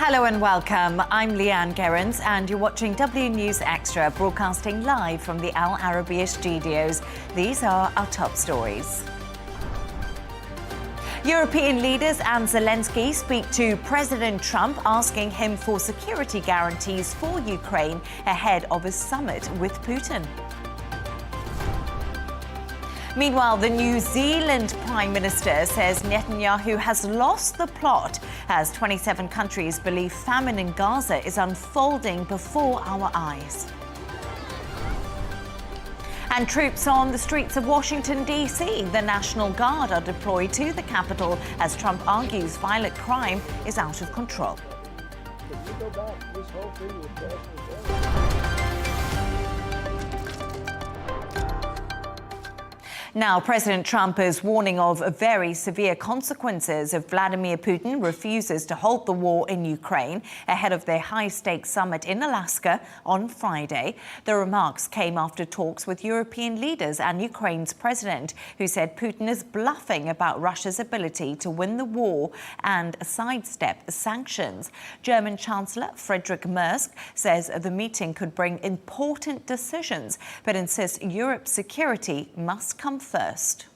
Hello and welcome. I'm Leanne Gerrans and you're watching W News Extra, broadcasting live from the Al Arabiya studios. These are our top stories. European leaders and Zelensky speak to President Trump, asking him for security guarantees for Ukraine ahead of his summit with Putin. Meanwhile, the New Zealand Prime Minister says Netanyahu has lost the plot as 27 countries believe famine in Gaza is unfolding before our eyes. And troops on the streets of Washington, D.C. The National Guard are deployed to the capital as Trump argues violent crime is out of control. Now, President Trump is warning of very severe consequences if Vladimir Putin refuses to halt the war in Ukraine ahead of their high-stakes summit in Alaska on Friday. The remarks came after talks with European leaders and Ukraine's president, who said Putin is bluffing about Russia's ability to win the war and sidestep sanctions. German Chancellor Friedrich Merz says the meeting could bring important decisions, but insists Europe's security must come first.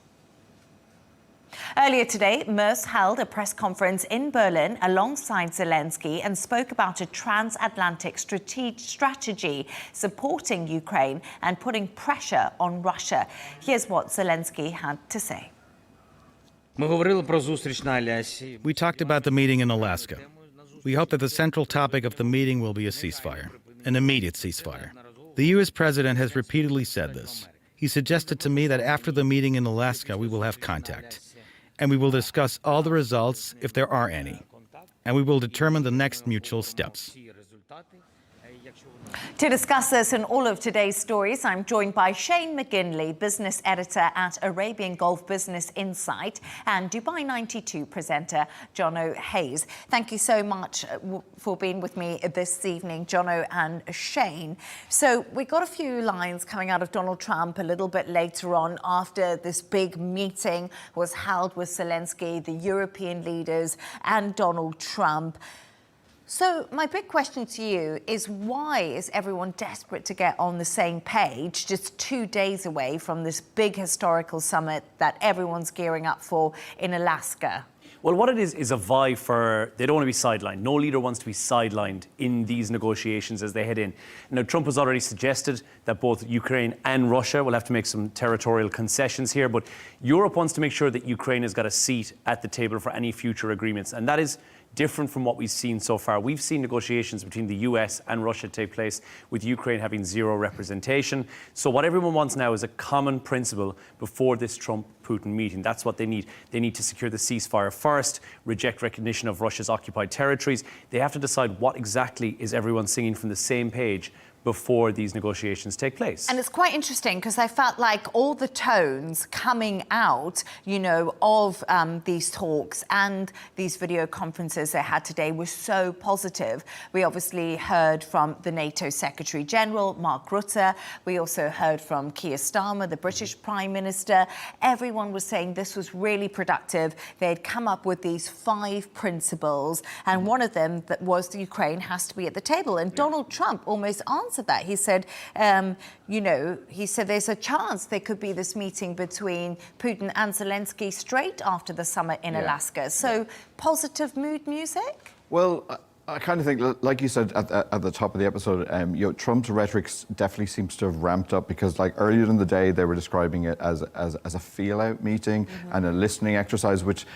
Earlier today, Merz held a press conference in Berlin alongside Zelensky and spoke about a transatlantic strategy supporting Ukraine and putting pressure on Russia. Here's what Zelensky had to say. We talked about the meeting in Alaska. We hope that the central topic of the meeting will be a ceasefire, an immediate ceasefire. The U.S. president has repeatedly said this. He suggested to me that after the meeting in Alaska, we will have contact, and we will discuss all the results, if there are any, and we will determine the next mutual steps. To discuss this and all of today's stories, I'm joined by Shane McGinley, business editor at Arabian Gulf Business Insight, and Dubai 92 presenter Jono Hayes. Thank you so much for being with me this evening, Jono and Shane. So we got a few lines coming out of Donald Trump a little bit later on after this big meeting was held with Zelensky, the European leaders, and Donald Trump. So my big question to you is, why is everyone desperate to get on the same page just 2 days away from this big historical summit that everyone's gearing up for in Alaska? Well, what it is a vie for, they don't want to be sidelined. No leader wants to be sidelined in these negotiations as they head in. Now, Trump has already suggested that both Ukraine and Russia will have to make some territorial concessions here, but Europe wants to make sure that Ukraine has got a seat at the table for any future agreements, and that is different from what we've seen so far. We've seen negotiations between the US and Russia take place, with Ukraine having zero representation. So what everyone wants now is a common principle before this Trump-Putin meeting. That's what they need. They need to secure the ceasefire first, reject recognition of Russia's occupied territories. They have to decide what exactly is everyone singing from the same page before these negotiations take place. And it's quite interesting because I felt like all the tones coming out, you know, of these talks and these video conferences they had today were so positive. We obviously heard from the NATO Secretary General, Mark Rutte. We also heard from Keir Starmer, the British Prime Minister. Everyone was saying this was really productive. They had come up with these 5 principles, and one of them that was the Ukraine has to be at the table. And Donald Trump almost answered that. He said, there's a chance there could be this meeting between Putin and Zelensky straight after the summit in Alaska. So positive mood music? Well, I kind of think, like you said at the top of the episode, Trump's rhetoric definitely seems to have ramped up, because like earlier in the day they were describing it as a feel-out meeting and a listening exercise, which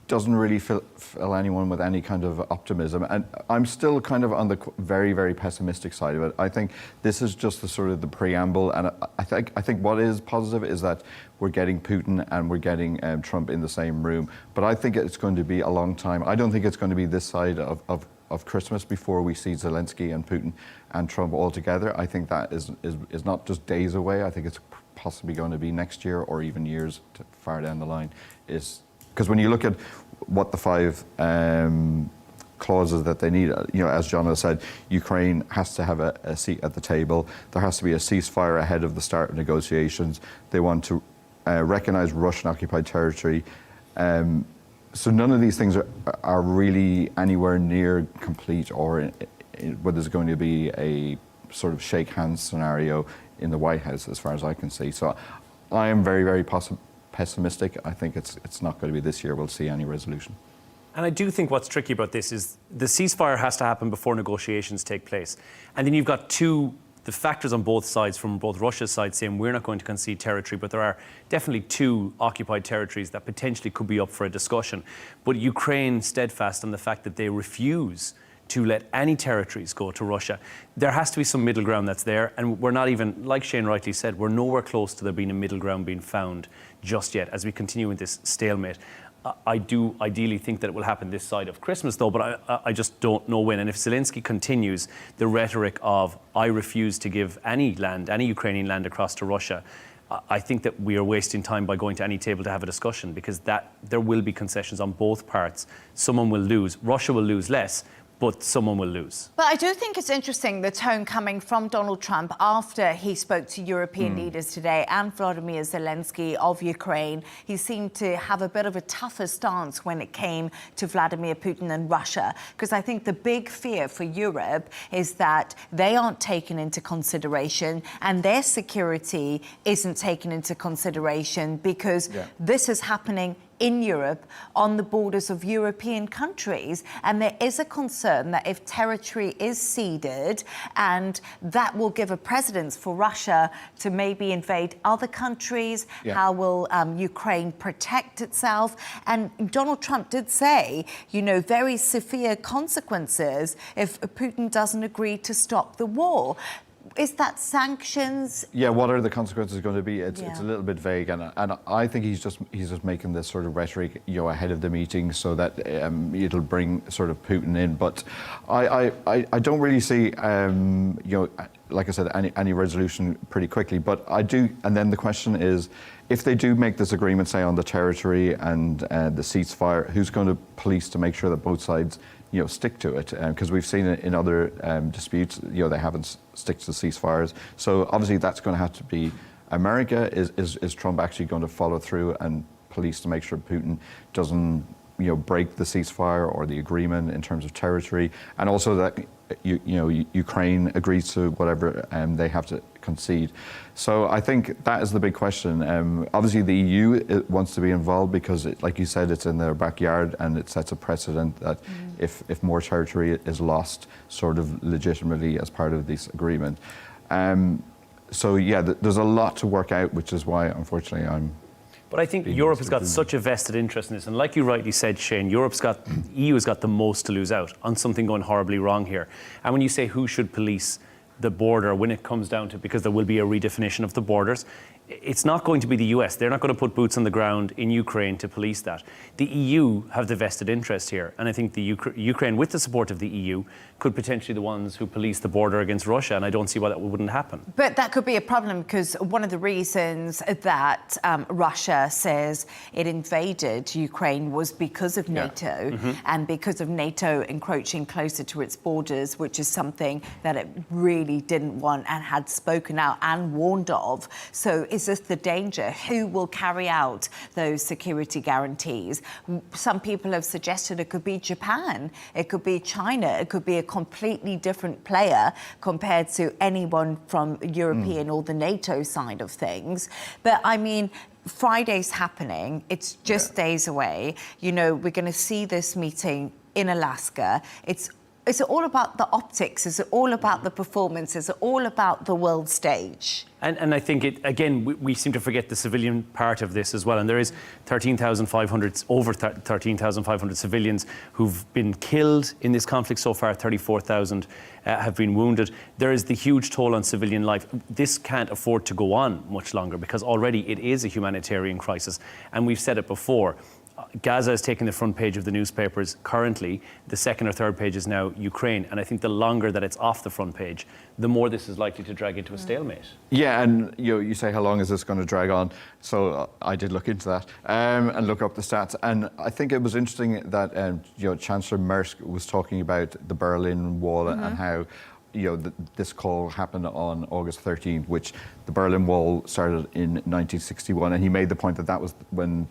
doesn't really fill anyone with any kind of optimism. And I'm still kind of on the very, very pessimistic side of it. I think this is just the sort of the preamble, and I think what is positive is that we're getting Putin and we're getting Trump in the same room. But I think it's going to be a long time. I don't think it's going to be this side of Christmas before we see Zelensky and Putin and Trump all together. I think that is not just days away. I think it's possibly going to be next year or even years far down the line. Because when you look at what the 5 clauses that they need, as John has said, Ukraine has to have a seat at the table. There has to be a ceasefire ahead of the start of negotiations. They want to recognize Russian occupied territory, So none of these things are really anywhere near complete, or whether there's going to be a sort of shake hands scenario in the White House, as far as I can see. So I am very, very pessimistic. I think it's not going to be this year we'll see any resolution. And I do think what's tricky about this is the ceasefire has to happen before negotiations take place. And then you've got the factors on both sides, from both Russia's side saying we're not going to concede territory, but there are definitely 2 occupied territories that potentially could be up for a discussion. But Ukraine steadfast on the fact that they refuse to let any territories go to Russia. There has to be some middle ground that's there, and we're not even, like Shane rightly said, we're nowhere close to there being a middle ground being found just yet as we continue with this stalemate. I do ideally think that it will happen this side of Christmas, though, but I just don't know when. And if Zelensky continues the rhetoric of, I refuse to give any land, any Ukrainian land across to Russia, I think that we are wasting time by going to any table to have a discussion, because there will be concessions on both parts. Someone will lose. Russia will lose less, but someone will lose. But I do think it's interesting, the tone coming from Donald Trump after he spoke to European leaders today and Vladimir Zelensky of Ukraine. He seemed to have a bit of a tougher stance when it came to Vladimir Putin and Russia, because I think the big fear for Europe is that they aren't taken into consideration and their security isn't taken into consideration, because this is happening in Europe, on the borders of European countries. And there is a concern that if territory is ceded, and that will give a precedence for Russia to maybe invade other countries, how will Ukraine protect itself? And Donald Trump did say, very severe consequences if Putin doesn't agree to stop the war. Is that sanctions? Yeah, what are the consequences going to be? It's a little bit vague, and I think he's just making this sort of rhetoric, ahead of the meeting, so that it'll bring sort of Putin in. But I don't really see, like I said, any resolution pretty quickly. But I do, and then the question is, if they do make this agreement, say on the territory and the ceasefire, who's going to police to make sure that both sides stick to it? Because we've seen it in other disputes, they haven't stick to the ceasefires. So obviously that's going to have to be America. Is Trump actually going to follow through and police to make sure Putin doesn't break the ceasefire or the agreement in terms of territory, and also that Ukraine agrees to whatever they have to concede. So I think that is the big question. Obviously the EU wants to be involved because, like you said, it's in their backyard, and it sets a precedent that if more territory is lost sort of legitimately as part of this agreement. So yeah, there's a lot to work out, which is why unfortunately But I think Europe has got such a vested interest in this. And like you rightly said, Shane, EU has got the most to lose out on something going horribly wrong here. And when you say who should police the border, when it comes down to, because there will be a redefinition of the borders, it's not going to be the US. They're not going to put boots on the ground in Ukraine to police that. The EU have the vested interest here. And I think the Ukraine, with the support of the EU, could potentially be the ones who police the border against Russia. And I don't see why that wouldn't happen. But that could be a problem, because one of the reasons that Russia says it invaded Ukraine was because of NATO, and because of NATO encroaching closer to its borders, which is something that it really didn't want and had spoken out and warned of. So is this the danger? Who will carry out those security guarantees? Some people have suggested it could be Japan, it could be China, it could be a completely different player compared to anyone from European or the NATO side of things. But I mean, Friday's happening, it's just days away. We're going to see this meeting in Alaska. Is it all about the optics? Is it all about the performance? Is it all about the world stage? And I think, we seem to forget the civilian part of this as well. And there is over 13,500 civilians who've been killed in this conflict so far. 34,000 have been wounded. There is the huge toll on civilian life. This can't afford to go on much longer, because already it is a humanitarian crisis. And we've said it before. Gaza is taking the front page of the newspapers currently. The second or third page is now Ukraine. And I think the longer that it's off the front page, the more this is likely to drag into a stalemate. Yeah, and you say, how long is this going to drag on? So I did look into that and look up the stats. And I think it was interesting that Chancellor Merkel was talking about the Berlin Wall and how this call happened on August 13th, which the Berlin Wall started in 1961, and he made the point that that was when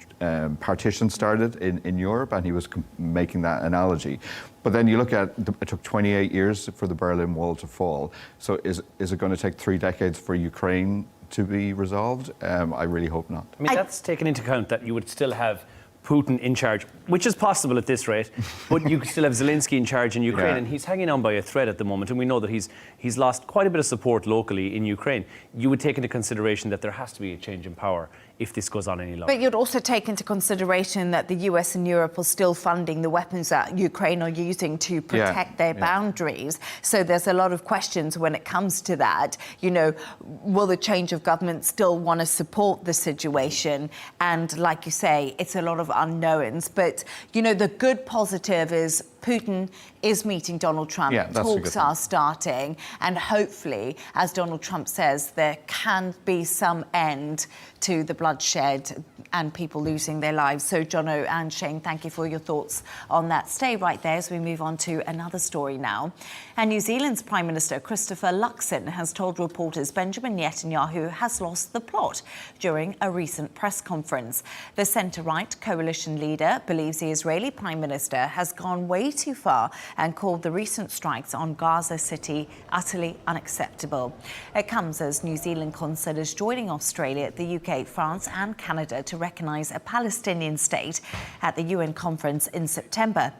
partition started in Europe, and he was making that analogy. But then you look at, it took 28 years for the Berlin Wall to fall. So is it going to take 3 decades for Ukraine to be resolved? I really hope not. I mean, that's taken into account that you would still have Putin in charge, which is possible at this rate, but you still have Zelensky in charge in Ukraine, and he's hanging on by a thread at the moment, and we know that he's lost quite a bit of support locally in Ukraine. You would take into consideration that there has to be a change in power if this goes on any longer. But you'd also take into consideration that the US and Europe are still funding the weapons that Ukraine are using to protect their boundaries. So there's a lot of questions when it comes to that. Will the change of government still want to support the situation? And like you say, it's a lot of unknowns. But, the good positive is Putin is meeting Donald Trump. Talks are starting. And hopefully, as Donald Trump says, there can be some end to the bloodshed and people losing their lives. So, Jono and Shane, thank you for your thoughts on that. Stay right there as we move on to another story now. And New Zealand's Prime Minister Christopher Luxon has told reporters Benjamin Netanyahu has lost the plot during a recent press conference. The centre-right coalition leader believes the Israeli Prime Minister has gone way too far and called the recent strikes on Gaza City utterly unacceptable. It comes as New Zealand considers joining Australia, the UK, France and Canada to recognise a Palestinian state at the UN conference in September.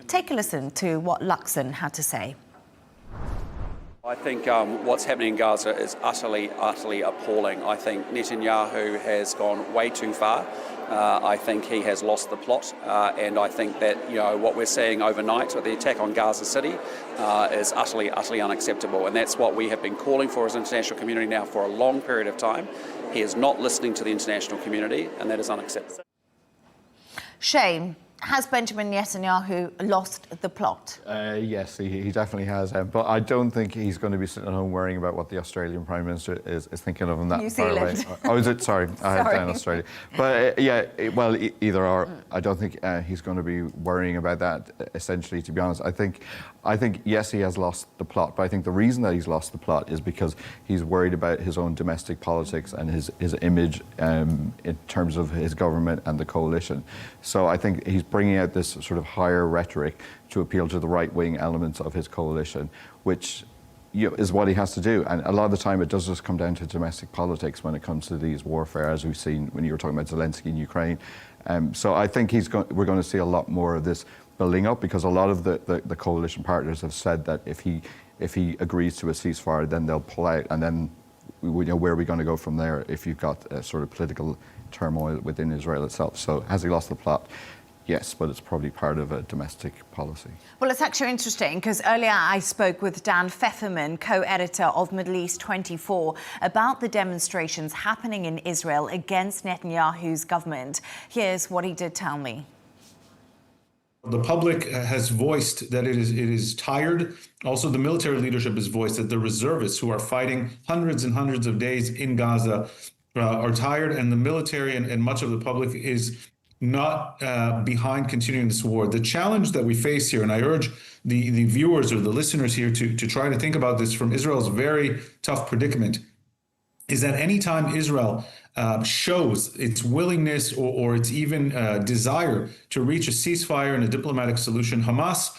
Take a listen to what Luxon had to say. I think what's happening in Gaza is utterly appalling. I think Netanyahu has gone way too far. I think he has lost the plot, and I think that what we're seeing overnight with the attack on Gaza City is utterly unacceptable, and that's what we have been calling for as an international community now for a long period of time. He is not listening to the international community, and that is unacceptable. Shane, has Benjamin Netanyahu lost the plot? Yes, he definitely has. But I don't think he's going to be sitting at home worrying about what the Australian Prime Minister is thinking of him that far away. Oh, is it? Sorry, I had down Australia. But either or. I don't think he's going to be worrying about that, essentially, to be honest. I think, yes, he has lost the plot, but I think the reason that he's lost the plot is because he's worried about his own domestic politics and his image in terms of his government and the coalition. So I think he's bringing out this sort of higher rhetoric to appeal to the right-wing elements of his coalition, which is what he has to do. And a lot of the time it does just come down to domestic politics when it comes to these warfare, as we've seen when you were talking about Zelensky in Ukraine. So I think we're going to see a lot more of this building up, because a lot of the coalition partners have said that if he agrees to a ceasefire, then they'll pull out, and then where are we going to go from there if you've got a sort of political turmoil within Israel itself. So has he lost the plot? Yes, but it's probably part of a domestic policy. Well, it's actually interesting because earlier I spoke with Dan Pfefferman, co-editor of Middle East 24, about the demonstrations happening in Israel against Netanyahu's government. Here's what he did tell me. The public has voiced that it is tired. Also, the military leadership has voiced that the reservists who are fighting hundreds and hundreds of days in Gaza are tired, and the military and much of the public is not behind continuing this war. The challenge that we face here, and I urge the viewers or the listeners here to try to think about this from Israel's very tough predicament, is that anytime Israel shows its willingness or its even desire to reach a ceasefire and a diplomatic solution, Hamas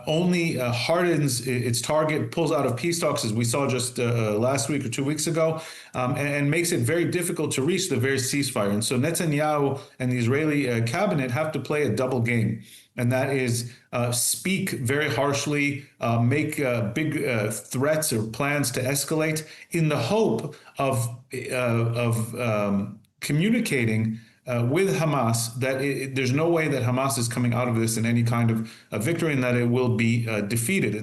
only hardens its target, pulls out of peace talks, as we saw just last week or 2 weeks ago, and makes it very difficult to reach the very ceasefire. And so Netanyahu and the Israeli cabinet have to play a double game. And that is speak very harshly, make big threats or plans to escalate in the hope of communicating with Hamas that there's no way that Hamas is coming out of this in any kind of a victory, and that it will be defeated.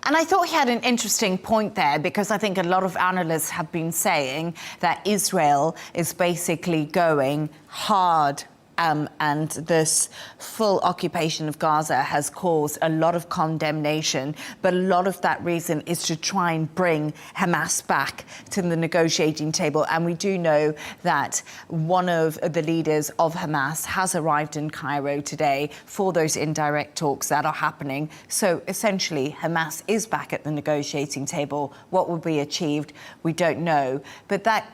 And I thought he had an interesting point there, because I think a lot of analysts have been saying that Israel is basically going hard and this full occupation of Gaza has caused a lot of condemnation, but a lot of that reason is to try and bring Hamas back to the negotiating table. And we do know that one of the leaders of Hamas has arrived in Cairo today for those indirect talks that are happening. So essentially, Hamas is back at the negotiating table. What will be achieved, we don't know. But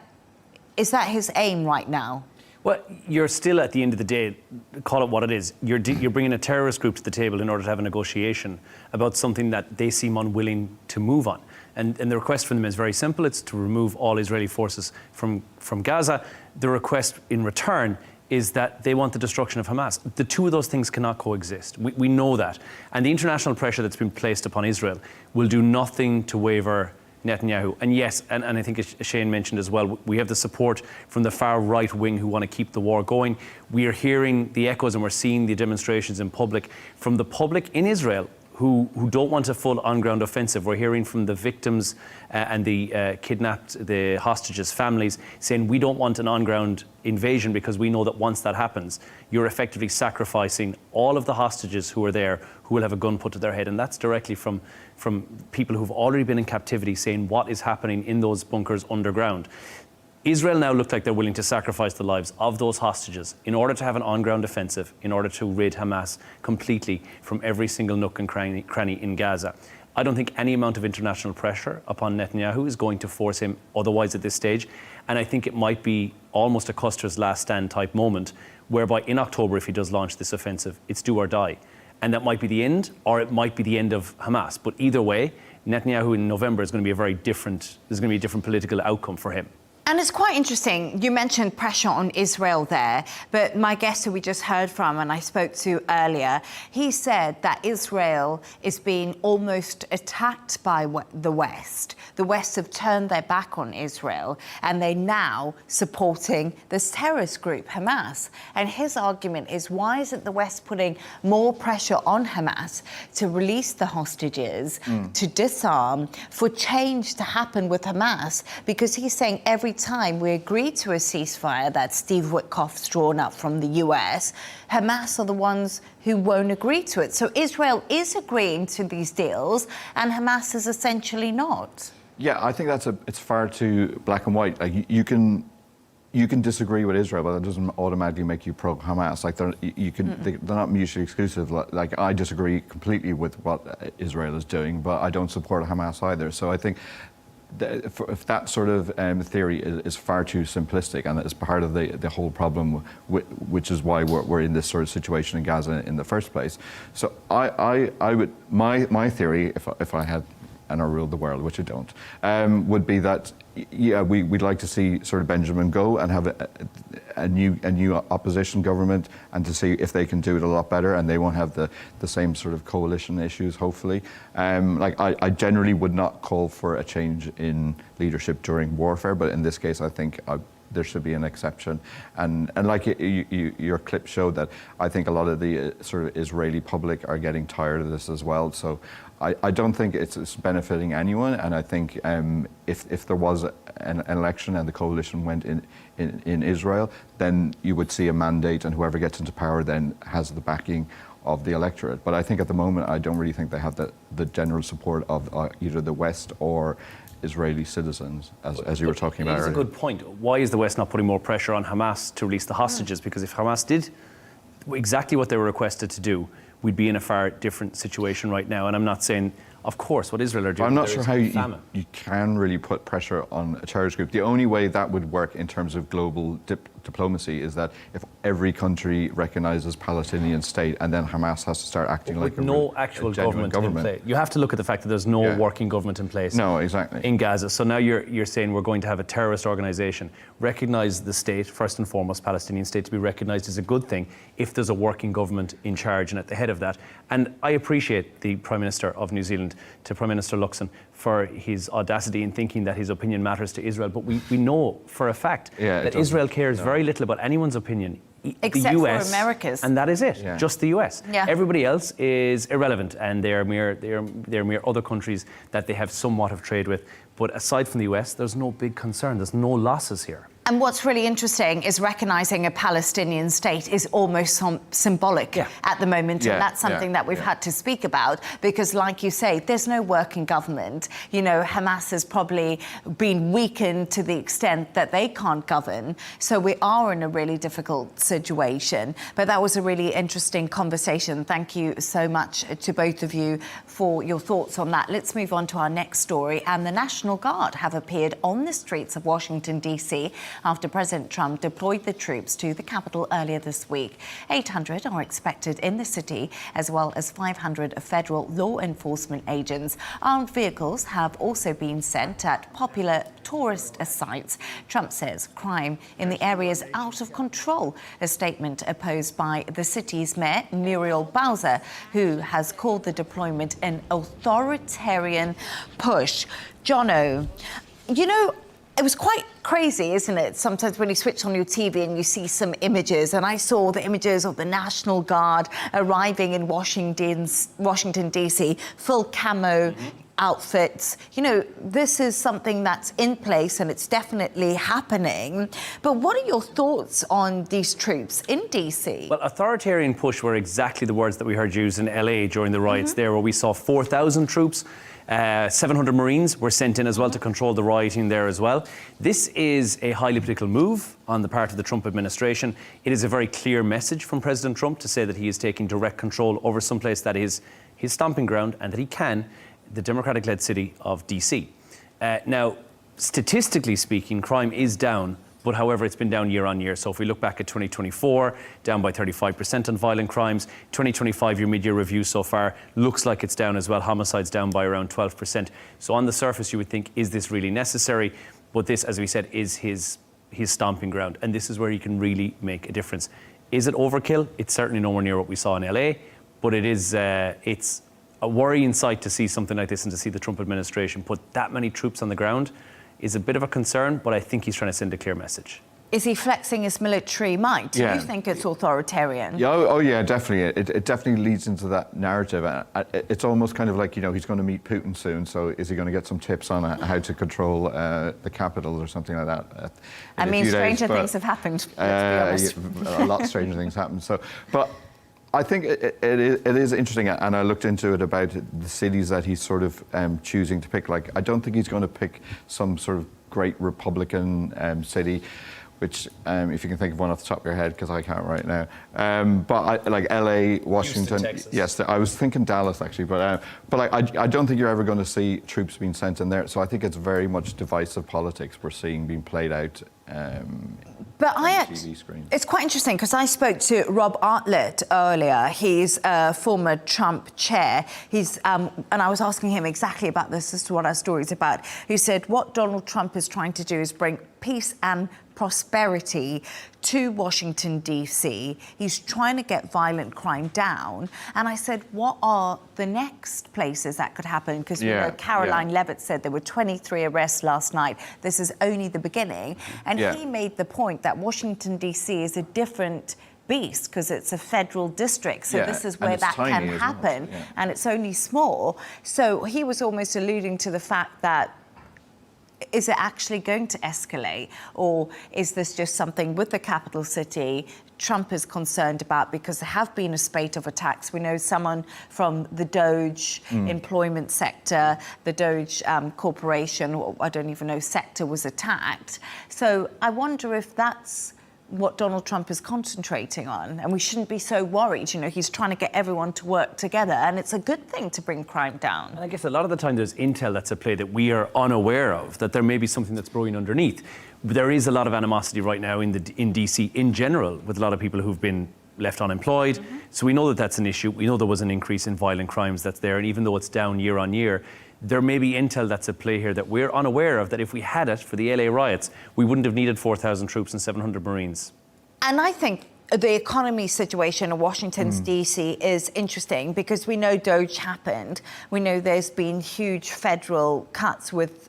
is that his aim right now? Well, you're still, at the end of the day, call it what it is. You're bringing a terrorist group to the table in order to have a negotiation about something that they seem unwilling to move on. And the request from them is very simple. It's to remove all Israeli forces from Gaza. The request in return is that they want the destruction of Hamas. The two of those things cannot coexist. We know that. And the international pressure that's been placed upon Israel will do nothing to waver Netanyahu. And yes, and I think as Shane mentioned as well, we have the support from the far right wing who want to keep the war going. We are hearing the echoes and we're seeing the demonstrations in public from the public in Israel who don't want a full on-ground offensive. We're hearing from the victims and the kidnapped, the hostages' families, saying we don't want an on-ground invasion because we know that once that happens, you're effectively sacrificing all of the hostages who are there, who will have a gun put to their head. And that's directly from people who've already been in captivity saying what is happening in those bunkers underground. Israel now look like they're willing to sacrifice the lives of those hostages in order to have an on-ground offensive, in order to rid Hamas completely from every single nook and cranny in Gaza. I don't think any amount of international pressure upon Netanyahu is going to force him otherwise at this stage. And I think it might be almost a Custer's last stand type moment, whereby in October, if he does launch this offensive, it's do or die. And that might be the end, or it might be the end of Hamas. But either way, Netanyahu in November is going to be there's going to be a different political outcome for him. And it's quite interesting. You mentioned pressure on Israel there, but my guest who we just heard from and I spoke to earlier, he said that Israel is being almost attacked by the West. The West have turned their back on Israel and they're now supporting this terrorist group, Hamas. And his argument is, why isn't the West putting more pressure on Hamas to release the hostages, to disarm, for change to happen with Hamas? Because he's saying every time we agree to a ceasefire that Steve Witkoff's drawn up from the US, Hamas are the ones who won't agree to it. So Israel is agreeing to these deals and Hamas is essentially not. Yeah, I think it's far too black and white. Like you can disagree with Israel, but that doesn't automatically make you pro-Hamas. Like they're not mutually exclusive. Like I disagree completely with what Israel is doing, but I don't support Hamas either. So I think if that sort of theory is far too simplistic and is part of the whole problem, which is why we're in this sort of situation in Gaza in the first place. So I would my theory, if I had and I ruled the world, which I don't, would be that we'd like to see sort of Benjamin go and have a new opposition government, and to see if they can do it a lot better and they won't have the same sort of coalition issues, hopefully. I generally would not call for a change in leadership during warfare, but in this case I think there should be an exception. And like your clip showed, that I think a lot of the sort of Israeli public are getting tired of this as well. So I don't think it's benefiting anyone. And I think if there was an election and the coalition went in Israel, then you would see a mandate, and whoever gets into power then has the backing of the electorate. But I think at the moment, I don't really think they have the general support of either the West or Israeli citizens, as you were talking about earlier. That's a good point. Why is the West not putting more pressure on Hamas to release the hostages? Because if Hamas did exactly what they were requested to do, we'd be in a far different situation right now. And I'm not saying, of course, what Israel are doing. I'm not sure how you can really put pressure on a terrorist group. The only way that would work in terms of global diplomacy is that if every country recognises Palestinian state, and then Hamas has to start acting like no actual government in place. You have to look at the fact that there's no working government in place. No, exactly. In Gaza. So now you're saying we're going to have a terrorist organisation. Recognise the state, first and foremost, Palestinian state, to be recognised is a good thing if there's a working government in charge and at the head of that. And I appreciate the Prime Minister of New Zealand, to Prime Minister Luxon, for his audacity in thinking that his opinion matters to Israel. But we know for a fact that Israel cares very little about anyone's opinion. Except the US, for America's. And that is it, just the US. Yeah. Everybody else is irrelevant, and they're mere other countries that they have somewhat of trade with. But aside from the US, there's no big concern, there's no losses here. And what's really interesting is recognising a Palestinian state is almost symbolic at the moment. And that's something that we've had to speak about because, like you say, there's no working government. You know, Hamas has probably been weakened to the extent that they can't govern. So we are in a really difficult situation. But that was a really interesting conversation. Thank you so much to both of you for your thoughts on that. Let's move on to our next story. And the National Guard have appeared on the streets of Washington, D.C. after President Trump deployed the troops to the Capitol earlier this week. 800 are expected in the city, as well as 500 federal law enforcement agents. Armed vehicles have also been sent at popular tourist sites. Trump says crime in the area is out of control, a statement opposed by the city's mayor, Muriel Bowser, who has called the deployment an authoritarian push. Jono, you know, it was quite crazy, isn't it? Sometimes when you switch on your TV and you see some images, and I saw the images of the National Guard arriving in Washington, D.C., full camo outfits. You know, this is something that's in place and it's definitely happening. But what are your thoughts on these troops in D.C.? Well, authoritarian push were exactly the words that we heard used in LA during the riots there, where we saw 4,000 troops. 700 Marines were sent in as well to control the rioting there as well. This is a highly political move on the part of the Trump administration. It is a very clear message from President Trump to say that he is taking direct control over someplace that is his stomping ground and that he can, the Democratic-led city of DC. Now, statistically speaking, crime is down, but however, it's been down year on year. So if we look back at 2024, down by 35% on violent crimes. 2025, your mid-year review so far looks like it's down as well. Homicides down by around 12%. So on the surface, you would think, is this really necessary? But this, as we said, is his stomping ground. And this is where he can really make a difference. Is it overkill? It's certainly nowhere near what we saw in LA, but it is, it's a worrying sight to see something like this and to see the Trump administration put that many troops on the ground is a bit of a concern, but I think he's trying to send a clear message. Is he flexing his military might? Do you think it's authoritarian? Yeah, oh yeah, definitely. It definitely leads into that narrative. It's almost kind of like, you know, he's going to meet Putin soon, so is he going to get some tips on how to control the Capitol or something like that? I mean, stranger things have happened, let's be honest. A lot of stranger things happen. So, but I think it is interesting, and I looked into it about the cities that he's sort of choosing to pick. Like, I don't think he's going to pick some sort of great Republican city, which, if you can think of one off the top of your head, because I can't right now. But like LA, Washington, Houston, yes, I was thinking Dallas actually, but like I don't think you're ever going to see troops being sent in there. So I think it's very much divisive politics we're seeing being played out. But it's quite interesting because I spoke to Rob Artlett earlier. He's a former Trump chair. And I was asking him exactly about this. This is what our story's about. He said what Donald Trump is trying to do is bring peace and prosperity to Washington, D.C. He's trying to get violent crime down. And I said, what are the next places that could happen? Because you know, Caroline Levitt said there were 23 arrests last night. This is only the beginning. And he made the point that Washington, D.C. is a different beast because it's a federal district. So this is where that can happen. And it's only small. So he was almost alluding to the fact that is it actually going to escalate, or is this just something with the capital city Trump is concerned about because there have been a spate of attacks? We know someone from the Doge employment sector, the Doge corporation, or I don't even know sector, was attacked. So I wonder if that's what Donald Trump is concentrating on, and we shouldn't be so worried. You know, he's trying to get everyone to work together, and it's a good thing to bring crime down. And I guess a lot of the time there's intel that's at play that we are unaware of, that there may be something that's brewing underneath. There is a lot of animosity right now in DC in general with a lot of people who've been left unemployed. So we know that that's an issue. We know there was an increase in violent crimes that's there, and even though it's down year on year, there may be intel that's at play here that we're unaware of, that if we had it for the LA riots, we wouldn't have needed 4,000 troops and 700 Marines. And I think the economy situation in Washington, D.C. is interesting because we know Doge happened. We know there's been huge federal cuts with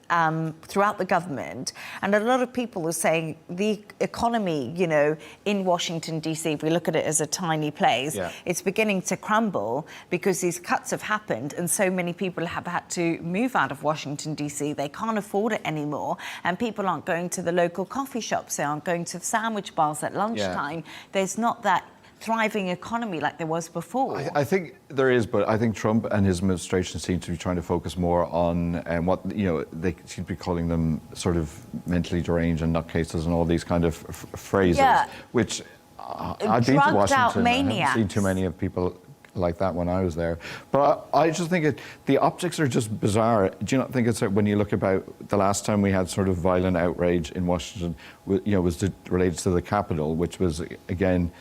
throughout the government. And a lot of people are saying the economy, you know, in Washington, D.C., if we look at it as a tiny place, it's beginning to crumble because these cuts have happened and so many people have had to move out of Washington, D.C. They can't afford it anymore. And people aren't going to the local coffee shops. They aren't going to the sandwich bars at lunchtime. There's not that thriving economy like there was before. I think there is, but I think Trump and his administration seem to be trying to focus more on what, you know, they seem to be calling them sort of mentally deranged and nutcases and all these kind of phrases, which I've been to Washington. I haven't seen too many of people like that when I was there. But I just think the optics are just bizarre. Do you not think it's when you look about the last time we had sort of violent outrage in Washington, you know, was related to the Capitol, which was, again,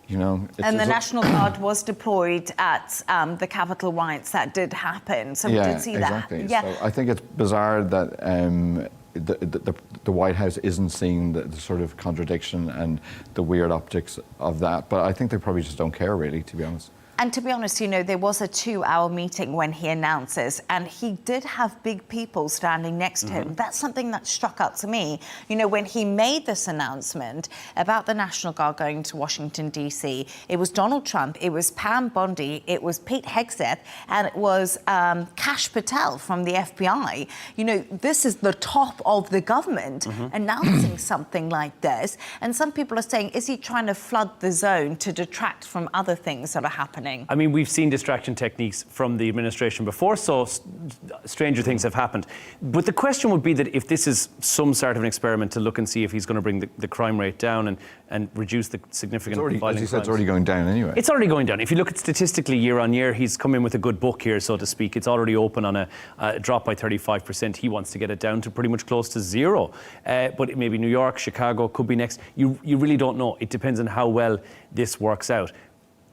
you know, and the National Guard was deployed at the Capitol riots that did happen. So we did see that. Yeah, so I think it's bizarre that the White House isn't seeing the sort of contradiction and the weird optics of that. But I think they probably just don't care, really, to be honest. And to be honest, you know, there was a 2-hour meeting when he announces, and he did have big people standing next to him. That's something that struck out to me. You know, when he made this announcement about the National Guard going to Washington, D.C., it was Donald Trump, it was Pam Bondi, it was Pete Hegseth, and it was Kash Patel from the FBI. You know, this is the top of the government announcing something like this. And some people are saying, is he trying to flood the zone to detract from other things that are happening? I mean, we've seen distraction techniques from the administration before, so stranger things have happened. But the question would be that if this is some sort of an experiment to look and see if he's going to bring the crime rate down and reduce the significant violent crimes. As you said, it's already going down anyway. It's already going down. If you look at statistically year on year, he's come in with a good book here, so to speak. It's already open on a drop by 35%. He wants to get it down to pretty much close to zero. But maybe New York, Chicago could be next. You really don't know. It depends on how well this works out.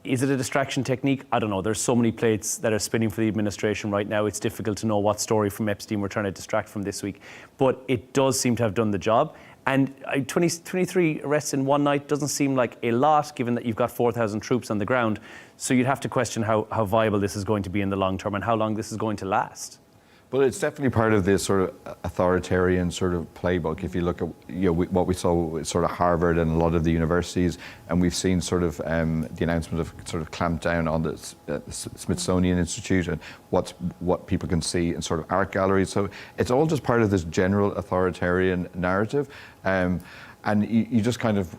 Is it a distraction technique? I don't know. There's so many plates that are spinning for the administration right now. It's difficult to know what story from Epstein we're trying to distract from this week. But it does seem to have done the job. And 23 arrests in one night doesn't seem like a lot, given that you've got 4,000 troops on the ground. So you'd have to question how viable this is going to be in the long term and how long this is going to last. Well, it's definitely part of this sort of authoritarian sort of playbook. If you look at what we saw with sort of Harvard and a lot of the universities, and we've seen sort of the announcement of sort of clamp down on the Smithsonian Institute and what people can see in sort of art galleries. So it's all just part of this general authoritarian narrative, and you just kind of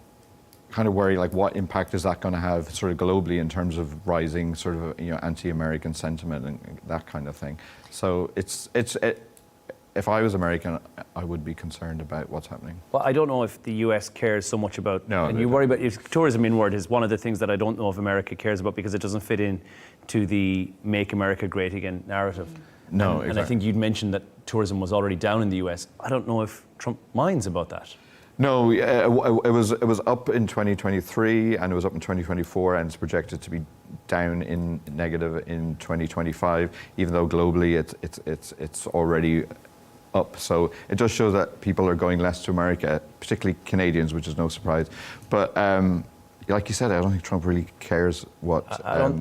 worry, like, what impact is that going to have sort of globally in terms of rising sort of anti-American sentiment and that kind of thing. So if I was American, I would be concerned about what's happening. Well, I don't know if the US cares so much about, and you worry about tourism inward is one of the things that I don't know if America cares about because it doesn't fit in to the Make America Great Again narrative. No, exactly. And I think you'd mentioned that tourism was already down in the US. I don't know if Trump minds about that. No, it was up in 2023 and it was up in 2024 and it's projected to be down in negative in 2025, even though globally it's already up. So it just shows that people are going less to America, particularly Canadians, which is no surprise. But like you said, I don't think Trump really cares what.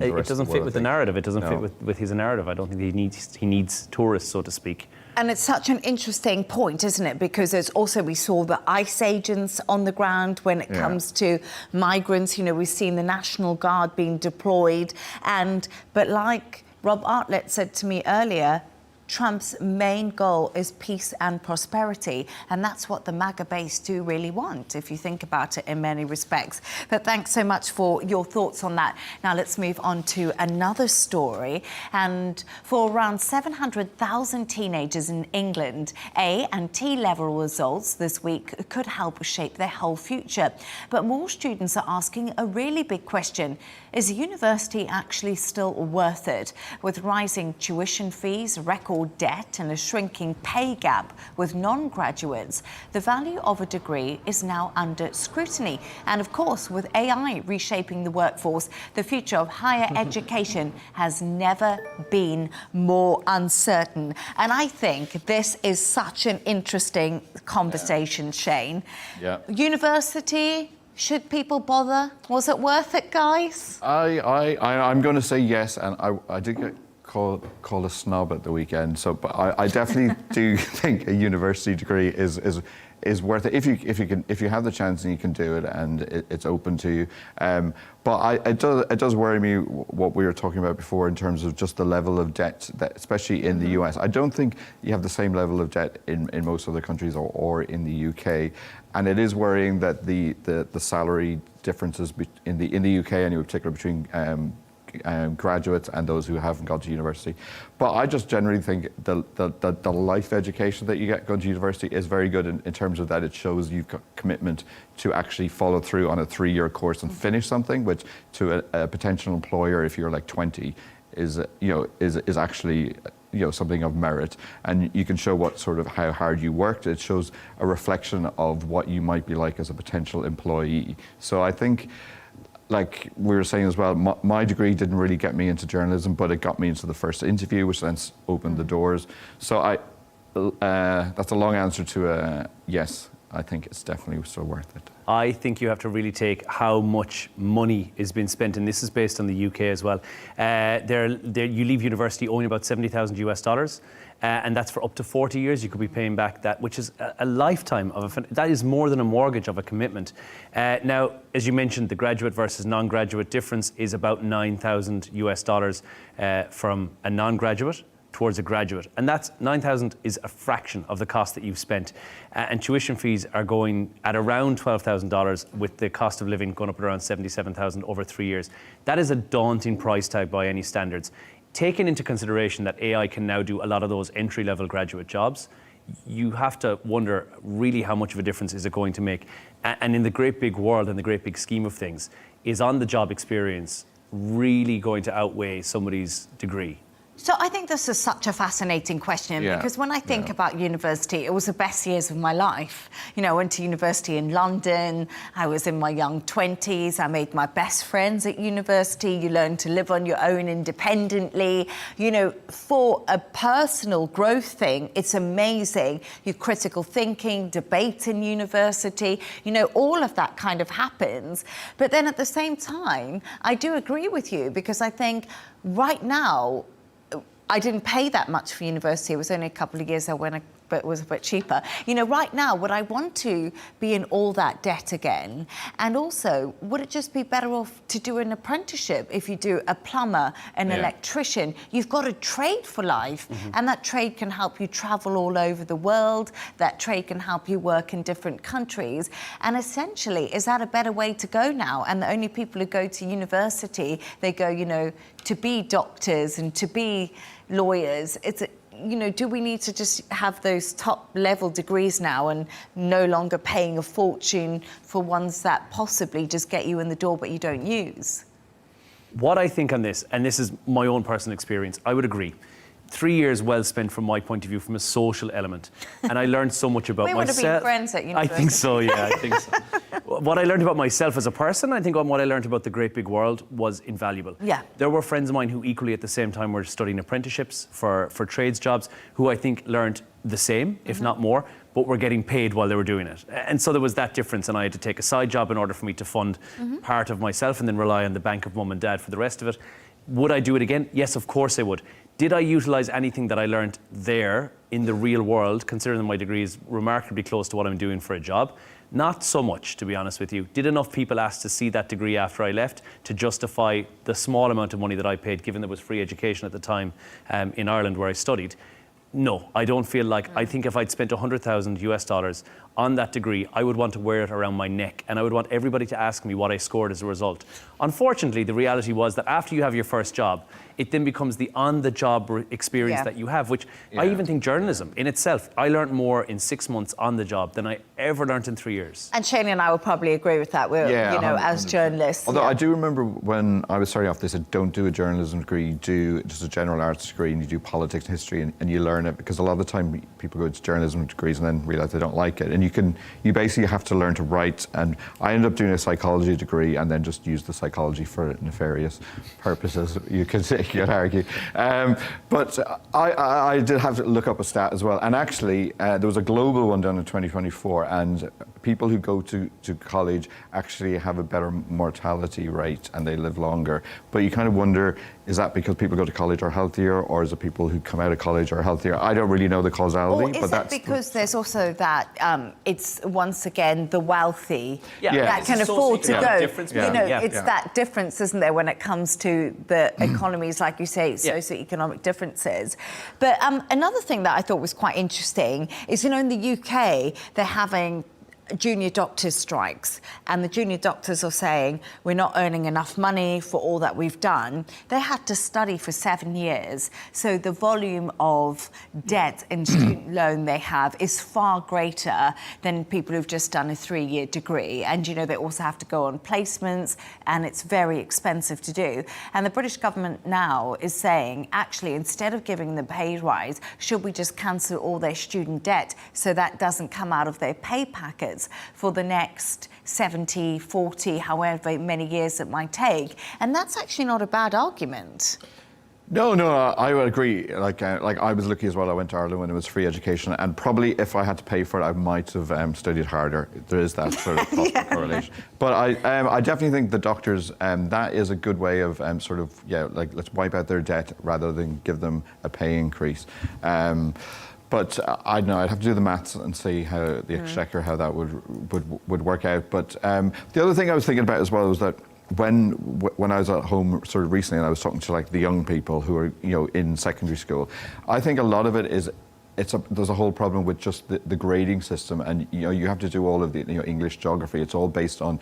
It doesn't fit with the narrative. It doesn't fit with his narrative. I don't think he needs tourists, so to speak. And it's such an interesting point, isn't it? Because there's also, we saw the ICE agents on the ground when it comes to migrants. You know, we've seen the National Guard being deployed. But like Rob Artlett said to me earlier, Trump's main goal is peace and prosperity. And that's what the MAGA base do really want, if you think about it in many respects. But thanks so much for your thoughts on that. Now let's move on to another story. And for around 700,000 teenagers in England, A and T level results this week could help shape their whole future. But more students are asking a really big question. Is university actually still worth it? With rising tuition fees, record debt and a shrinking pay gap with non-graduates, the value of a degree is now under scrutiny. And of course, with AI reshaping the workforce, the future of higher education has never been more uncertain. And I think this is such an interesting conversation, Shane. Yeah. University, Should people bother? Was it worth it, guys? I'm going to say yes, and I did get called a snob at the weekend. So, but I definitely do think a university degree is worth it if you have the chance and you can do it, and it's open to you. But it does worry me what we were talking about before in terms of just the level of debt, especially in the US. I don't think you have the same level of debt in most other countries or in the UK, and it is worrying that the salary differences in the UK, and in particular between graduates and those who haven't gone to university. But I just generally think the life education that you get going to university is very good in terms of that it shows you've got commitment to actually follow through on a 3-year course and finish something, which to a potential employer, if you're like 20, is actually something of merit, and you can show what sort of how hard you worked. It shows a reflection of what you might be like as a potential employee. So I think, like we were saying as well, my degree didn't really get me into journalism, but it got me into the first interview, which then opened the doors. So that's a long answer to a yes. I think it's definitely still worth it. I think you have to really take how much money is being spent, and this is based on the UK as well. You leave university owing about $70,000 US, and that's for up to 40 years. You could be paying back that, which is a lifetime of that is more than a mortgage of a commitment. Now, as you mentioned, the graduate versus non-graduate difference is about $9,000 US from a non-graduate towards a graduate, and that's $9,000 is a fraction of the cost that you've spent, and tuition fees are going at around $12,000, with the cost of living going up at around $77,000 over 3 years. That is a daunting price tag by any standards. Taking into consideration that AI can now do a lot of those entry-level graduate jobs, you have to wonder really how much of a difference is it going to make. And in the great big world and the great big scheme of things, is on-the-job experience really going to outweigh somebody's degree? So I think this is such a fascinating question, because when I think about university, it was the best years of my life. I went to university in London. I was in my young 20s. I made my best friends at university. You learn to live on your own independently. For a personal growth thing, it's amazing. Your critical thinking, debate in university, all of that kind of happens. But then at the same time, I do agree with you, because I think right now, I didn't pay that much for university. It was only a couple of years I went, but it was a bit cheaper. Right now, would I want to be in all that debt again? And also, would it just be better off to do an apprenticeship if you do a plumber, an electrician? You've got a trade for life, and that trade can help you travel all over the world. That trade can help you work in different countries. And essentially, is that a better way to go now? And the only people who go to university, they go, to be doctors and to be lawyers. Do we need to just have those top-level degrees now and no longer paying a fortune for ones that possibly just get you in the door but you don't use? What I think on this, and this is my own personal experience, I would agree. 3 years well spent from my point of view, from a social element. And I learned so much about myself. We would have been friends at university. I think so, yeah, I think so. What I learned about myself as a person, I think what I learned about the great big world was invaluable. Yeah. There were friends of mine who equally at the same time were studying apprenticeships for trades jobs, who I think learned the same, if not more, but were getting paid while they were doing it. And so there was that difference, and I had to take a side job in order for me to fund part of myself and then rely on the bank of mum and dad for the rest of it. Would I do it again? Yes, of course I would. Did I utilise anything that I learned there in the real world, considering that my degree is remarkably close to what I'm doing for a job? Not so much, to be honest with you. Did enough people ask to see that degree after I left to justify the small amount of money that I paid, given there was free education at the time in Ireland where I studied? No, I don't feel like, I think if I'd spent $100,000 US on that degree, I would want to wear it around my neck, and I would want everybody to ask me what I scored as a result. Unfortunately, the reality was that after you have your first job, it then becomes the on-the-job experience that you have, which I even think journalism in itself, I learned more in 6 months on the job than I ever learned in 3 years. And Shane and I would probably agree with that. We're, as journalists. Although I do remember when I was starting off, they said, don't do a journalism degree, do just a general arts degree, and you do politics and history, and you learn it, because a lot of the time people go to journalism degrees and then realise they don't like it. In you basically have to learn to write. And I ended up doing a psychology degree and then just used the psychology for nefarious purposes, you could argue. But I did have to look up a stat as well. And actually, there was a global one done in 2024, and people who go to college actually have a better mortality rate and they live longer. But you kind of wonder, is that because people go to college are healthier, or is it people who come out of college are healthier? I don't really know the causality. Or is but that's it because there's also that it's once again the wealthy Yeah. that can afford to socioeconomic go. difference You know, between- it's that difference, isn't there, when it comes to the economies, like you say, socioeconomic differences. But another thing that I thought was quite interesting is, you know, in the UK, they're having junior doctors' strikes, and the junior doctors are saying we're not earning enough money for all that we've done. They had to study for 7 years, so the volume of debt and student loan they have is far greater than people who've just done a 3-year degree. And you know, they also have to go on placements, and it's very expensive to do. And the British government now is saying, actually, instead of giving them pay rise, should we just cancel all their student debt so that doesn't come out of their pay packet for the next 70, 40, however many years it might take. And that's actually not a bad argument. No, I would agree. Like I was lucky as well. I went to Ireland when it was free education, and probably if I had to pay for it, I might have studied harder. There is that sort of correlation. But I definitely think the doctors, that is a good way of let's wipe out their debt rather than give them a pay increase. But I don't know, I'd have to do the maths and see how the exchequer, how that would work out. But the other thing I was thinking about as well was that when I was at home sort of recently and I was talking to like the young people who are, you know, in secondary school, I think a lot of it is there's a whole problem with just the grading system, and you know, you have to do all of the, you know, English geography. It's all based on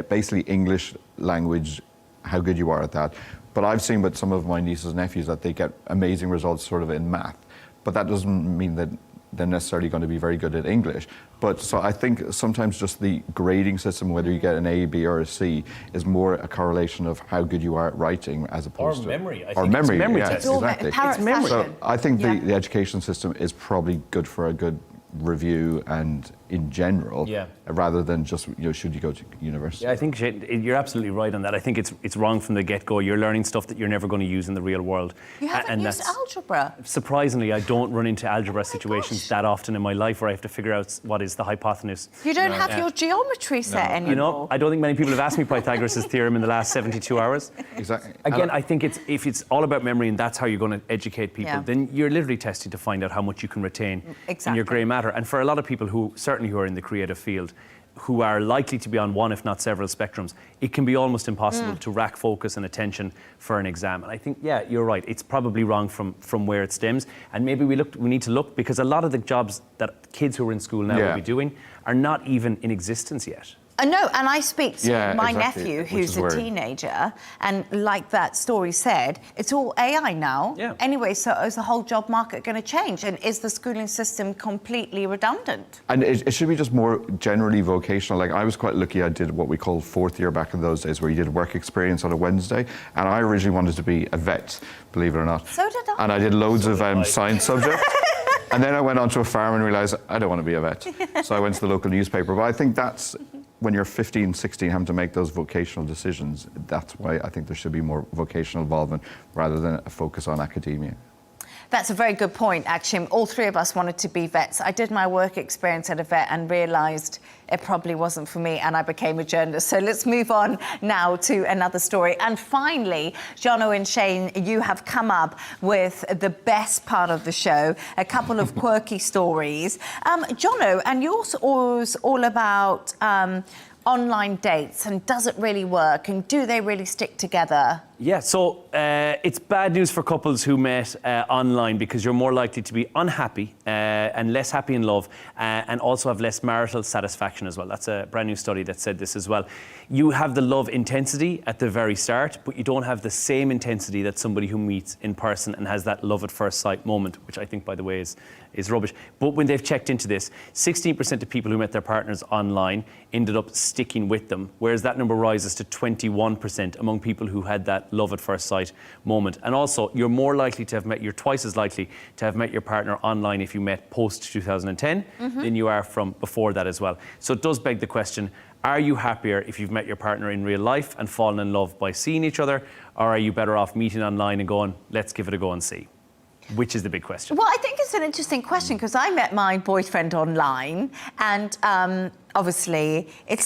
basically English language, how good you are at that. But I've seen with some of my nieces and nephews that they get amazing results sort of in math. But that doesn't mean that they're necessarily going to be very good at English. But so I think sometimes just the grading system, whether you get an A, B, or a C, is more a correlation of how good you are at writing as opposed to memory. I or think memory. it's memory Yeah, test. exactly. Parrot So fashion. I think the education system is probably good for a good review and in general, rather than just, you know, should you go to university? Yeah, I think you're absolutely right on that. I think it's wrong from the get-go. You're learning stuff that you're never going to use in the real world. You haven't used algebra. Surprisingly, I don't run into algebra situations that often in my life where I have to figure out what is the hypotenuse. You don't have your geometry set anymore. You know, I don't think many people have asked me Pythagoras' theorem in the last 72 hours. Exactly. Again, I think if it's all about memory and that's how you're going to educate people, then you're literally testing to find out how much you can retain in your grey matter. And for a lot of people who are in the creative field, who are likely to be on one, if not several spectrums, it can be almost impossible to rack focus and attention for an exam. And I think, you're right. It's probably wrong from where it stems. And maybe we need to look, because a lot of the jobs that kids who are in school now will be doing are not even in existence yet. No, and I speak to my nephew, which who's is a weird. teenager, and like that story said, it's all AI now. Yeah. Anyway, so is the whole job market going to change? And is the schooling system completely redundant? And it should be just more generally vocational. Like I was quite lucky, I did what we called fourth year back in those days, where you did work experience on a Wednesday. And I originally wanted to be a vet, believe it or not. So did I. And I did loads of science subjects. And then I went onto a farm and realised I don't want to be a vet. So I went to the local newspaper. But I think that's, when you're 15, 16, having to make those vocational decisions, that's why I think there should be more vocational involvement rather than a focus on academia. That's a very good point, actually. All three of us wanted to be vets. I did my work experience at a vet and realised it probably wasn't for me, and I became a journalist. So let's move on now to another story. And finally, Jono and Shane, you have come up with the best part of the show, a couple of quirky stories. Jono, and yours was all about online dates, and does it really work, and do they really stick together? Yeah, so it's bad news for couples who met online, because you're more likely to be unhappy and less happy in love, and also have less marital satisfaction as well. That's a brand new study that said this as well. You have the love intensity at the very start, but you don't have the same intensity that somebody who meets in person and has that love at first sight moment, which I think, by the way, is rubbish. But when they've checked into this, 16% of people who met their partners online ended up sticking with them, whereas that number rises to 21% among people who had that that love at first sight moment. And also, you're twice as likely to have met your partner online if you met post 2010 than you are from before that as well. So it does beg the question, are you happier if you've met your partner in real life and fallen in love by seeing each other, or are you better off meeting online and going, let's give it a go and see? Which is the big question? Well, I think it's an interesting question because I met my boyfriend online, and obviously it's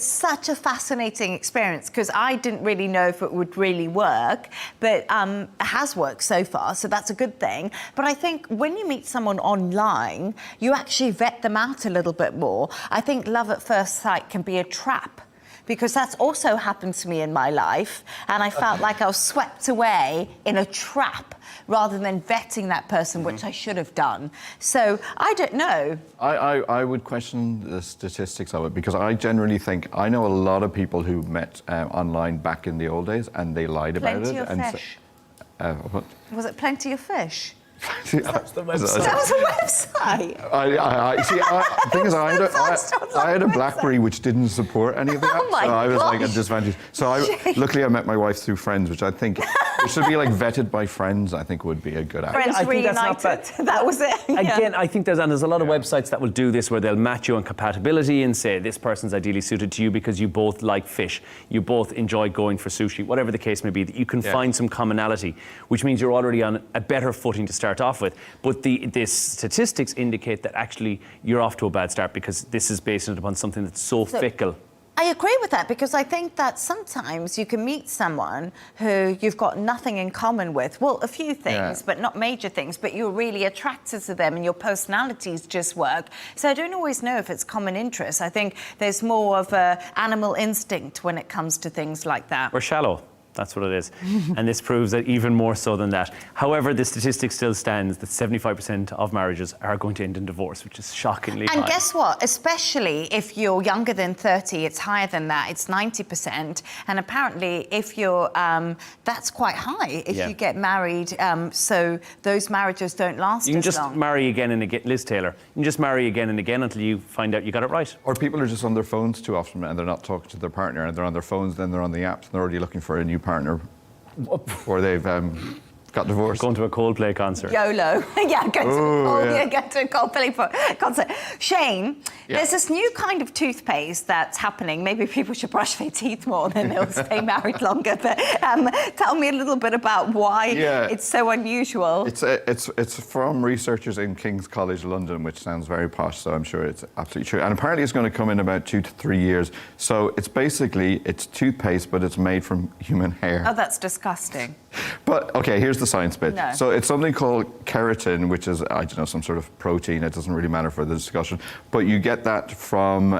such a fascinating experience because I didn't really know if it would really work, but it has worked so far, so that's a good thing. But I think when you meet someone online, you actually vet them out a little bit more. I think love at first sight can be a trap, because that's also happened to me in my life, and I felt like I was swept away in a trap rather than vetting that person, which I should have done. So I don't know. I would question the statistics of it, because I generally think I know a lot of people who met online back in the old days and they lied about it. Plenty of fish. What? Was it Plenty of Fish? That's the website. That was a website. The thing is, I had a BlackBerry which didn't support any of that, Oh my so I was like at gosh. disadvantage. So luckily I met my wife through Friends, which I think it should be like vetted by friends. I think would be a good act. Friends I think that's not reunited. bad. That was it. Again, I think there's a lot of websites that will do this, where they'll match you on compatibility and say this person's ideally suited to you because you both like fish, you both enjoy going for sushi, whatever the case may be, that you can find some commonality, which means you're already on a better footing to start off with. But the statistics indicate that actually you're off to a bad start, because this is based upon something that's so fickle. I agree with that, because I think that sometimes you can meet someone who you've got nothing in common with. Well, a few things, but not major things, but you're really attracted to them and your personalities just work. So I don't always know if it's common interest. I think there's more of an animal instinct when it comes to things like that. We're shallow. That's what it is. And this proves that even more so than that. However, the statistic still stands that 75% of marriages are going to end in divorce, which is shockingly high. And guess what? Especially if you're younger than 30, it's higher than that. It's 90%. And apparently, if you're, that's quite high if you get married. So those marriages don't last as long. You can just marry again and again, Liz Taylor. You can just marry again and again until you find out you got it right. Or people are just on their phones too often and they're not talking to their partner, and they're on their phones, then they're on the apps, and they're already looking for a new partner before they've got divorced. Going to a Coldplay concert. YOLO. Yeah, go to a Coldplay concert. Shane, there's this new kind of toothpaste that's happening. Maybe people should brush their teeth more, then they'll stay married longer. But tell me a little bit about why it's so unusual. It's from researchers in King's College London, which sounds very posh, so I'm sure it's absolutely true. And apparently it's going to come in about 2 to 3 years. So it's toothpaste, but it's made from human hair. Oh, that's disgusting. But, okay, here's the science bit. No. So it's something called keratin, which is, I don't know, some sort of protein. It doesn't really matter for the discussion. But you get that from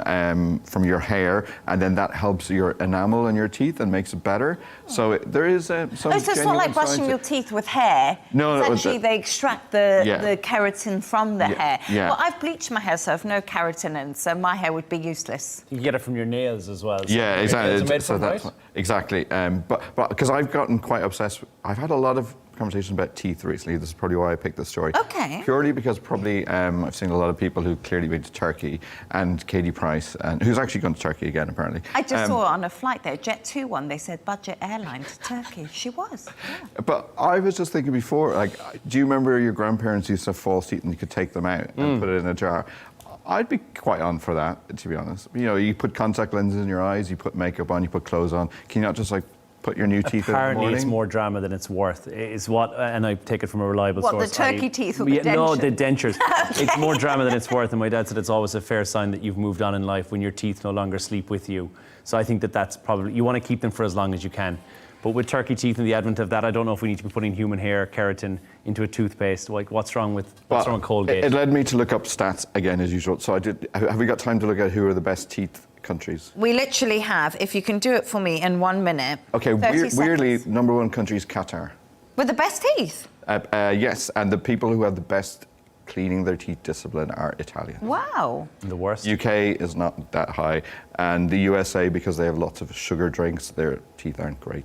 your hair, and then that helps your enamel in your teeth and makes it better. So there is some so it's not like brushing your teeth with hair. No, essentially, they extract the keratin from the hair. Yeah. Well, I've bleached my hair, so I have no keratin in, so my hair would be useless. You get it from your nails as well. So Yeah, exactly. So that's exactly. But because I've gotten quite obsessed, I've had a lot of conversations about teeth recently. This is probably why I picked this story. Okay. Purely because probably I've seen a lot of people who clearly went to Turkey, and Katie Price, and who's actually gone to Turkey again apparently. I just saw on a flight there, Jet2 one, they said budget airline to Turkey. She was. Yeah. But I was just thinking before, like, do you remember your grandparents used to have false teeth and you could take them out and put it in a jar? I'd be quite on for that, to be honest. You know, you put contact lenses in your eyes, you put makeup on, you put clothes on. Can you not just like put your new teeth in the morning? Apparently, it's more drama than it's worth. Is what, and I take it from a reliable source. What, the turkey teeth or the dentures? No, the dentures. It's more drama than it's worth, and my dad said it's always a fair sign that you've moved on in life when your teeth no longer sleep with you. So I think that's probably, you want to keep them for as long as you can. But with turkey teeth and the advent of that, I don't know if we need to be putting human hair, keratin, into a toothpaste. Like, what's wrong with Colgate? It led me to look up stats again, as usual. So I did. Have we got time to look at who are the best teeth countries? We literally have, if you can do it for me in 1 minute. Okay, 30 weirdly, seconds. #1 country is Qatar. With the best teeth? Yes, and the people who have the best cleaning their teeth discipline are Italian. Wow. The worst? UK is not that high, and the USA, because they have lots of sugar drinks, their teeth aren't great.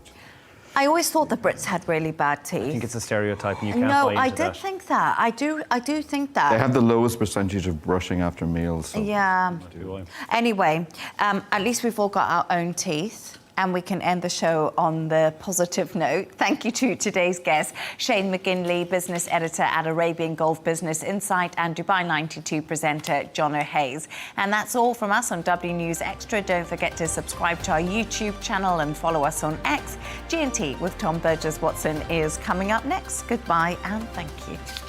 I always thought the Brits had really bad teeth. I think it's a stereotype, and you can't No, buy into I that. did think that. I do think that. They have the lowest percentage of brushing after meals. So. Yeah. Do I? Anyway, at least we've all got our own teeth. And we can end the show on the positive note. Thank you to today's guests, Shane McGinley, business editor at Arabian Gulf Business Insight, and Dubai 92 presenter Jono Hayes. And that's all from us on W News Extra. Don't forget to subscribe to our YouTube channel and follow us on X. G&T with Tom Burgess-Watson is coming up next. Goodbye and thank you.